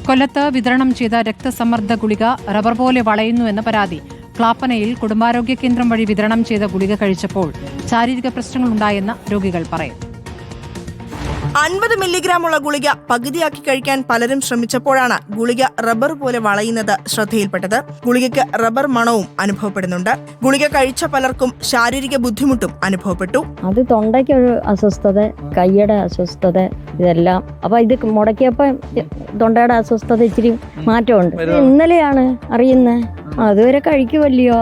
കൊല്ലത്ത് വിതരണം ചെയ്ത രക്തസമ്മർദ്ദ ഗുളിക റബ്ബർ പോലെ വളയുന്നുവെന്ന പരാതി. ക്ലാപ്പനയിൽ കുടുംബാരോഗ്യ കേന്ദ്രം വഴി വിതരണം ചെയ്ത ഗുളിക കഴിച്ചപ്പോൾ ശാരീരിക പ്രശ്നങ്ങളുണ്ടായെന്ന് രോഗികൾ പറയുന്നു. 50 മില്ലിഗ്രാമുള്ള ഗുളിക പകുതിയാക്കി കഴിക്കാൻ പലരും ശ്രമിച്ചപ്പോഴാണ് ഗുളിക റബ്ബർ പോലെ വളയുന്നത് ശ്രദ്ധയിൽപ്പെട്ടത്. ഗുളികയ്ക്ക് റബ്ബർ മണവും അനുഭവപ്പെടുന്നുണ്ട്. ഗുളിക കഴിച്ച പലർക്കും ശാരീരിക ബുദ്ധിമുട്ടും അനുഭവപ്പെട്ടു. അത് തൊണ്ടയ്ക്കൊരു അസ്വസ്ഥത, കൈയുടെ അസ്വസ്ഥത, ഇതെല്ലാം. അപ്പൊ ഇത് മുടക്കിയപ്പോ തൊണ്ടയുടെ അസ്വസ്ഥത ഇച്ചിരി മാറ്റമുണ്ട്. ഇന്നലെയാണ് അറിയുന്നത്. അതുവരെ കഴിക്കുമല്ലയോ,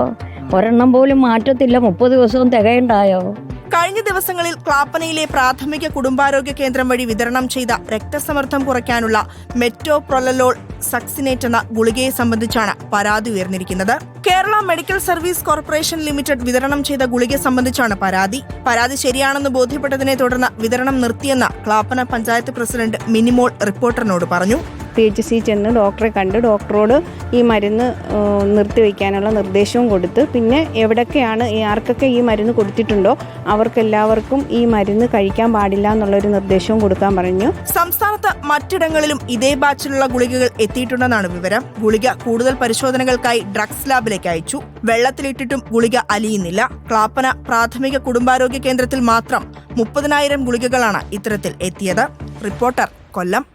ഒരെണ്ണം പോലും മാറ്റത്തില്ല. 30 ദിവസവും തികയുണ്ടായോ? കഴിഞ്ഞ ദിവസങ്ങളിൽ ക്ലാപ്പനയിലെ പ്രാഥമിക കുടുംബാരോഗ്യ കേന്ദ്രം വഴി വിതരണം ചെയ്ത രക്തസമ്മർദ്ദം കുറയ്ക്കാനുള്ള മെറ്റോപ്രൊലലോൾ സക്സിനേറ്റ് എന്ന ഗുളികയെ സംബന്ധിച്ചാണ് പരാതി ഉയർന്നിരിക്കുന്നത്. Kerala medical service corporation limited വിതരണം ചെയ്ത ഗുളിക സംബന്ധിച്ചാണ് പരാതി ശരിയാണെന്ന് ബോധ്യപ്പെട്ടതിനെ തുടർന്ന് വിതരണം നിർത്തിയെന്ന് ക്ലാപ്പന പഞ്ചായത്ത് പ്രസിഡന്റ് മിനിമോൾ റിപ്പോർട്ടറിനോട് പറഞ്ഞു. PHC ചെന്ന് ഡോക്ടറെ കണ്ട് ഡോക്ടറോട് ഈ മരുന്ന് നിർത്തിവെക്കാനുള്ള നിർദ്ദേശവും കൊടുത്ത്, പിന്നെ എവിടൊക്കെയാണ് ആർക്കൊക്കെ ഈ മരുന്ന് കൊടുത്തിട്ടുണ്ടോ അവർക്കെല്ലാവർക്കും ഈ മരുന്ന് കഴിക്കാൻ പാടില്ല എന്നുള്ളൊരു നിർദ്ദേശവും കൊടുക്കാൻ പറഞ്ഞു. സംസ്ഥാനത്ത് മറ്റിടങ്ങളിലും ഇതേ ബാച്ചിലുള്ള ഗുളികകൾ എത്തിയിട്ടുണ്ടെന്നാണ് വിവരം. ഗുളിക കൂടുതൽ പരിശോധനകൾക്കായി ഡ്രഗ്സ് ലാബിലേക്ക് അയച്ചു. വെള്ളത്തിലിട്ടിട്ടും ഗുളിക അലിയുന്നില്ല. ക്ലാപ്പന പ്രാഥമിക കുടുംബാരോഗ്യ കേന്ദ്രത്തിൽ മാത്രം 30,000 ഗുളികകളാണ് ഇത്തരത്തിൽ എത്തിയത്. റിപ്പോർട്ടർ, കൊല്ലം.